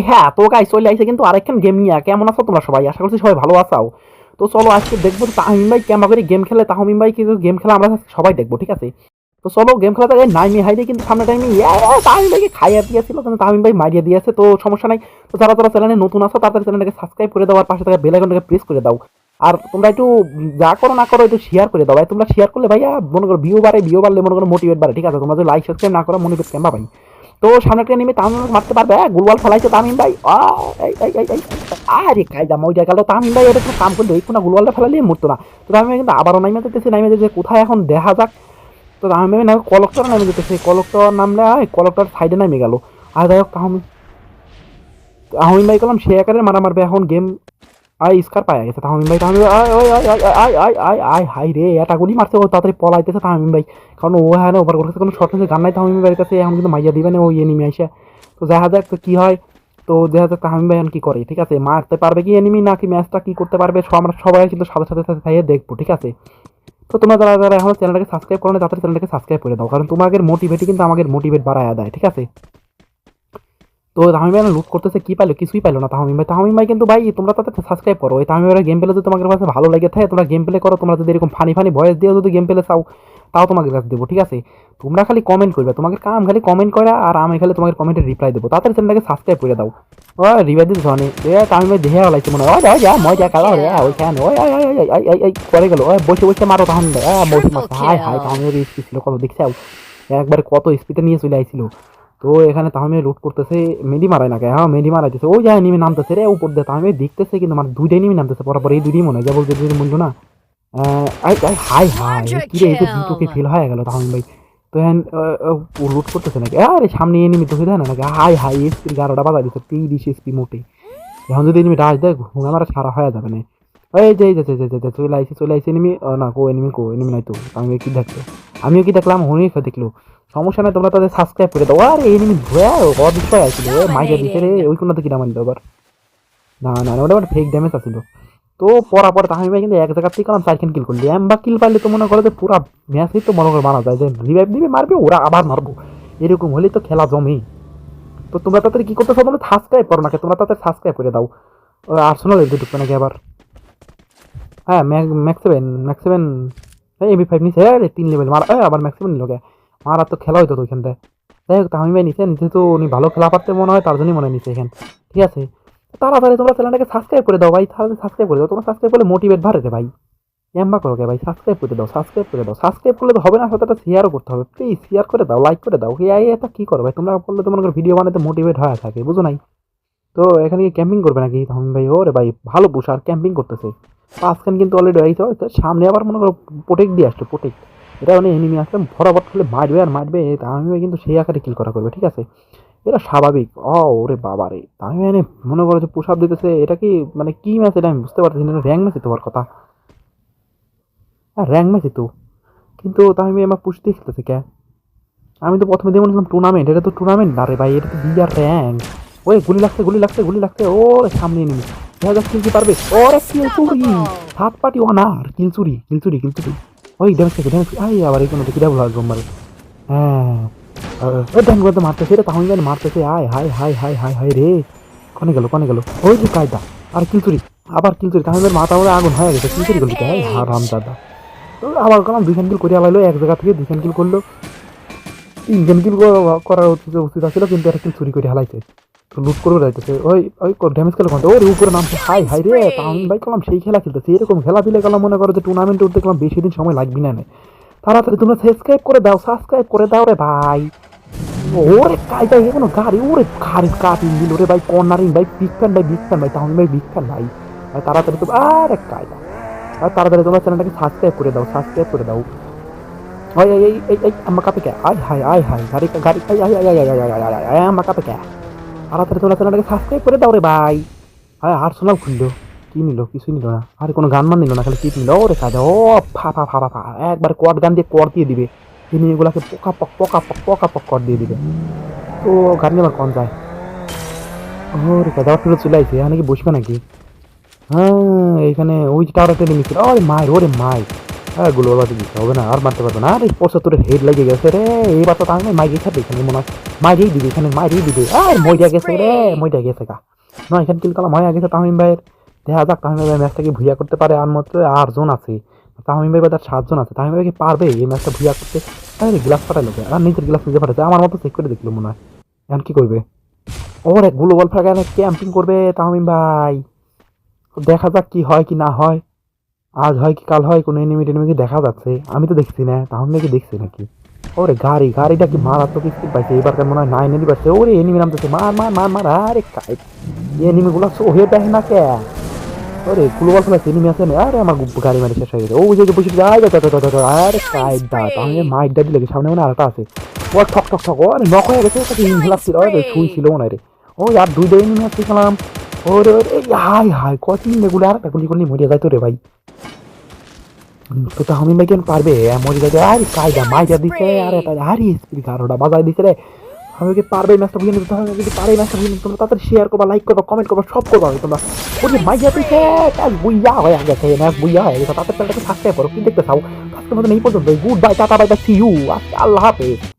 হ্যাঁ, তো গাইস চলে আইছে কিন্তু আরেকখান গেম নিয়ে। কেমন আছো তোমরা সবাই? আশা করছি সবাই ভালো আছো। তো চলো আজকে দেখবো তাহমিম ভাই কেমন করে গেম খেলে। তাহমিম ভাই কিন্তু গেম খেলা আমরা সবাই দেখবো, ঠিক আছে? তো চলো গেম খেলাতে যাই। নাইমি হাইডে কিন্তু সামনে টাইমে তাহমিম ভাইকে খাইয়ে দিয়েছিল, কিন্তু তাহমিম ভাই মারিয়ে দিয়েছে, তো সমস্যা নাই। তো যারা যারা চ্যানেলে নতুন আছো তাদের চ্যানেলটাকে সাবস্ক্রাইব করে দাও, আর পাশে থাকা বেল আইকনটাকে প্রেস করে দাও। আর তোমরা একটু যা করো না করো একটু শেয়ার করে দাও ভাই। তোমরা শেয়ার করলে ভাইয়া মনে করো ভিউ বাড়লে মনে করো মোটিভেট বাড়ে, ঠিক আছে? তোমরা যদি লাইক সাবস্ক্রাইব না করো মোটিভেট কেমবা ভাই। তো সামনে নেমে তামিম মারতে পারবে, গোলওয়াল ফেলাইছে তামিম ভাই। আরে কায়দা মজা গেল। তামিম ভাই এটা কোনো কাম করলো, এই কোনো গোলওয়ালটা ফেলালে মরতো না। তো তামিম ভাই কিন্তু আবারও নাইমে যেতেছে, নাইমে যেতে কোথায় এখন দেখা যাক। তো তামিম ভাই নামে কলক্টর নামে যেতেছে, কলক্টর নামলে কলক্টর সাইডে নামে গেল। আর যাই হোক তামিম তামিম ভাই করলাম সে একারে মারা মারবে এখন গেম। স্কার পায় গেছে তামিম ভাই। তামিম হাই রে, এটা গুলি মারছে, ও তাড়াতাড়ি পলাইতেছে তামিম ভাই। কারণ ও হ্যাঁ ওভার করতেছে, কোনো শর্ট গান নাই তামিম ভাইয়ের কাছে। এখন কিন্তু মাইয়া দিবে না ওই এনিমি আইসা। তো দেখা যাক তো কি হয়। তো দেখা যাক তামিম ভাই এখন কি করে, ঠিক আছে? মারতে পারবে কি এনিমি, নাকি ম্যাচটা কি করতে পারবে, আমরা সবাই কিন্তু সাথে সাথে সাথে দেখবো, ঠিক আছে? তো তোমরা যারা যারা এখন চ্যানেলটাকে সাবস্ক্রাইব করো না তাদের চ্যানেলটাকে সাবস্ক্রাইব করে দাও, কারণ তোমাদের মোটিভেটই কিন্তু আমাদের মোটিভেট বাড়ায় দেয়, ঠিক আছে? তো তামিম ভাই লুট করতেছে, কি পাইলো? কিছুই পাইলো না তামিম ভাই। তামিম ভাই কিন্তু ভাই তোমরা তাদের সাবস্ক্রাইব করো। ওই তামিম ভাইয়ের গেম প্লে যদি তোমাদের কাছে ভালো লেগে থাকে তোমরা গেম প্লে করো। তোমরা যদি এরকম ফানি ফানি ভয়েস দিয়ে যদি গেম প্লে চাও তাও তোমাকে কাছে দেবো, ঠিক আছে? তোমরা খালি কমেন্ট করবে, তোমাকে কাম খালি কমেন্ট করে, আর আমি খালি তোমাদের কমেন্টের রিপ্লাই দেবো। তাদের চ্যানেলটাকে সাবস্ক্রাইব করে দাও। ও রিভাই দিতে ধরনে তামিম ভাই দেহে হলাইছে মনে হয়। ওই যা মজা কালো রে ওই কেন ওই করে গেল। ওই বসে বসে মারো তাহমিম ভাই। বসে মারছে। হাই হাই তাহমিমের স্পিড ছিল কত দেখছে, একবারে কত স্পিডে নিয়ে চলে আইছিল। তো এখানে তাহমে লুট করতেছে, মেডি মারায় না, হ্যাঁ মেডি মারাইতেছে। ওই যায় নিমে নামতেছে রে উপর দিয়ে, তাহমে দেখতেছে কিন্তু মানে দুইটাই নিমে নামতেছে পরপর, এই দুইটাই মনে হয় যা বলতে বন্ধু না। হাই হাই কি রে, এই তো দুটোকে ফেল হয়ে গেল তাহমিম ভাই। তো এখন লুট করতেছে নাকি? আরে সামনে এনিমি তো দেয় না নাকি? হাই হাই এসপির 11টা বাজা দিচ্ছে, 30 এসপি মোটে। এখন যদি এনিমি ডাস দেয় ঘুমে আমার সারা হয়ে যাবে না। এই যে চলে আইসি এনিমি। না কো এনিমি নাই তো। আমি কি দেখলো, আমিও কি দেখলাম, হুনি দেখলো। সমস্যা নাই, তোমরা তাদের সাবস্ক্রাইব করে দাও। আর এনিমি অবিশ্বাস আসছিল মাইকা দিতে রে, ওই কোনটা কিনা মানলো আবার। না না না, ওটা ফেক ড্যামেজ আসছিল। তো পর তাহিম ভাই কিন্তু এক জায়গা থেকে কারণ 4 কিল করলি, এমবা কিল পাইলে তো মনে করো যে পুরা ম্যাচই তো মনে করে মানা যায়, যে রিভাইভ দিবে মারবে ওরা আবার মারবো, এরকম হলেই তো খেলা জমে। তো তোমরা তাদের কি করতেছো, তোমরা সাবস্ক্রাইব করো নাকি? তোমরা তাদের সাবস্ক্রাইব করে দাও। আর্সেনাল এলতে ঢুকবে নাকি আবার? হ্যাঁ ম্যাক্স 7 এমবি 5 নিছে রে, 3 লেভেল মারা। আবার ম্যাক্স 7 নিল কে? মারা তো খেলা হইতো তো ওইখানটা। যাই হোক তামিম ভাই নিচে তো উনি ভালো খেলা পারতে মনে হয়, তার জন্যই মনে হয় নিচে এখান, ঠিক আছে? তাড়াতাড়ি তোমরা চ্যানেলটাকে সাবস্ক্রাইব করে দাও ভাই, তাড়াতাড়ি সাবস্ক্রাইব করে দাও। তোমরা সাবস্ক্রাইব করলে মোটিভেট বাড়ে রে ভাই। এম্বা করো কে ভাই, সাবস্ক্রাইব করে দাও, সাবস্ক্রাইব করে দাও। সাবস্ক্রাইব করলে তো হবে না, সাথে শেয়ারও করতে হবে। প্লিজ শেয়ার করে দাও, লাইক করে দাও। এটা কি করো ভাই, তোমরা করলে তো মনে করো ভিডিও বানাতে মোটিভেট হয়ে থাকে, বুঝো নাই? তো এখানে কি ক্যাম্পিং করবে নাকি তামিম ভাই? ওরে ভাই ভালো পুশ, আর ক্যাম্পিং করতেছে। 5 খান কিন্তু অলরেডি হয়েছে, সামনে আবার মনে করো প্রোটেক্ট দিয়ে আসছে, প্রোটেক্ট। এটা মানে এনিমি আসলে বরাবর খেলে মারবে আর মারবে, তামিম ভাই কিন্তু সেই আকারে কিল করা করবে, ঠিক আছে? এটা স্বাভাবিক। ওরে বাবা রে, তামিম ভাই মনে করো যে পুশ আপ দিতেছে। এটা কি মানে কি ম্যাচ, এটা আমি বুঝতে পারতেছি না। র্যাঙ্ক ম্যাচে তোমার কথা, হ্যাঁ র্যাঙ্ক ম্যাচে তো, কিন্তু তামিম ভাই আমার পুশ দিয়ে খেলতেছে কে? আমি তো প্রথমে দিয়ে মনে টুর্নামেন্ট, এটা তো টুর্নামেন্ট না রে ভাই, এটা তো বিয়ার র্যাঙ্ক। ওই গুলি লাগছে ওর সামনে নিবি। দেখা যাক কি পারবে। ওরে কিল চুরি, থার্ড পার্টি ওয়ানার, কিল চুরি। ওই ড্যামেজ আই আবার এই কোনো কি ডাবল আসবো মারে। হ্যাঁ ওই ড্যাম করতে মারতেছে রে, তাহলে জানি মারতেছে। হাই রে, কনে গেল ওই যে কায়দা। আর কিল চুরি, আবার কিল চুরি। তাহলে মাথা মধ্যে আগুন হয়ে গেছে, কিল চুরি করলি কে? হারাম দাদা। তো আবার গেলাম 2 কিল করে আলাইলো, এক জায়গা থেকে 2 কিল করলো। 3 কিল করার উচিত ছিল, কিন্তু একটা কিল চুরি করে হালাইছে। তো লুট করে যাইতেছে। ওই ওই ড্যামেজ খেলে কোনটা, ওর উপরে নামছে। হাই রে, তামিম ভাই করলাম সেই খেলা খেলতেছে। এরকম খেলা দিলে গেলাম মনে করো যে টুর্নামেন্টে উঠতে গেলাম বেশি দিন সময় লাগবে না। তাড়াতাড়ি তোমরা সাবস্ক্রাইব করে দাও রে ভাই। ওরে কায়দা কোনো গাড়ি, ওরে গাড়ি কাটিং দিল রে ভাই, কর্নারিং ভাই, বিগ ফ্যান ভাই তামিম ভাই, বিগ ফ্যান ভাই। তাড়াতাড়ি তো আরে কায়দা। আর তাড়াতাড়ি তোমরা চ্যানেলটাকে সাবস্ক্রাইব করে দাও। আমার কাপে কে? আয় হাই গাড়ি আমার কাপে কে? তাড়াতাড়ি তোমরা চ্যানেলটাকে সাবস্ক্রাইব করে দাও রে ভাই। আর্সেনাল খুললো, কি নিল? কিছুই নিল না। আরে কোনো গান মান নিল না, খালি কিট নিল। ওরে কাজা ও ফা একবার কোয়াড গান দিয়ে কর দিয়ে দিবে। তিনি এগুলাকে পোকা পক কর দিয়ে দিবে। তো গান নিয়ে আবার কন যায়। ওরে কাজা আবার ফিরে চলে আইছে, এখানে কি বসবে নাকি? হ্যাঁ এখানে ওই টাওয়ারটা নিয়ে নিচ্ছে। ওরে মায়ের হ্যাঁ গ্লোবাল বাতি দিতে হবে না, আর মারতে পারবে না। আরে 75-এর হেড লেগে গেছে রে, এইবার তো তাহলে মাইরে খাবে এখানে মনে হয়, মাইরেই দিবে এখানে, মাইরেই দিবে। আর মইটা গেছে রে, মইটা গেছে গা। নয় এখানে কিল কালাম হয়ে গেছে তামিম ভাইয়ের। দেখা যাক তামিম ভাই ম্যাচটাকে ভুইয়া করতে পারে, আর মাত্র 8 জন আছে। তামিম ভাই তার 7 জন আছে, তামিম ভাই কি পারবে এই ম্যাচটা ভুইয়া করতে? আরে গ্লাস ফাটাই লোকে, আর নিজের গ্লাস নিজে ফাটাচ্ছে, আমার মতো চেক করে দেখলো মনে হয়। এখন কি করবে? ওরে গ্লোবাল ফাঁকা ক্যাম্পিং করবে তামিম ভাই। তো দেখা যাক কি হয় কি না হয়, আজ হয় কি কাল হয়, কোনো এনিমি টেনিমি কি দেখা যাচ্ছে? আমি তো দেখছি না, তাহলে কি দেখছি নাকি? ওরে গাড়িটা কি মারাত্মক স্পিড পাইছে এবার, মনে হয় 9 এনিমি পাইছে। ওরে এনিমি নামতেছে, মার মার মার মার, আরে কাই এনিমি গুলা সো হয়ে দেখে না কে? ওরে গ্লোবাল ফ্লাস এনিমি আছে না, আরে আমার গাড়ি মারি শেষ হয়ে গেছে। ও যে বসে যায়, আরে কাই দা তাহলে মাইক দাদি লেগে সামনে মনে আরেকটা আছে। ও ঠক ঠক ঠক, ওরে নক হয়ে গেছে, তাকে ইনহেলার ছিল, ওরে ছুঁই ছিল মনে রে। ও আর 2টা এনিমি আছে খেলাম। ওরে ওরে হাই হাই কত এগুলো, আর গুলি করলি মরিয়া যাইতো রে ভাই। তো তাহমিম ভাই কেন পারবে মরে যাবে? আরে কায়দা মাইজা দিছে, আর এটা আরে স্পিড গারোটা বাজাই দিছে রে। আমি কি পারবে ম্যাচটা বুঝে নিতে হবে, যদি পারে ম্যাচটা বুঝে নিতে তোমরা তাড়াতাড়ি শেয়ার করবা, লাইক করবা, কমেন্ট করবা, সব করবা তোমরা। ওরে মাইজা দিছে, কাজ বুইয়া হয়ে গেছে, ম্যাচ বুইয়া হয়ে গেছে। তাড়াতাড়ি চ্যানেলটাকে সাবস্ক্রাইব করো, কি দেখতে চাও? আজকের মতন এই পর্যন্ত, goodbye, tata bye bye, see you, আল্লাহ হাফেজ।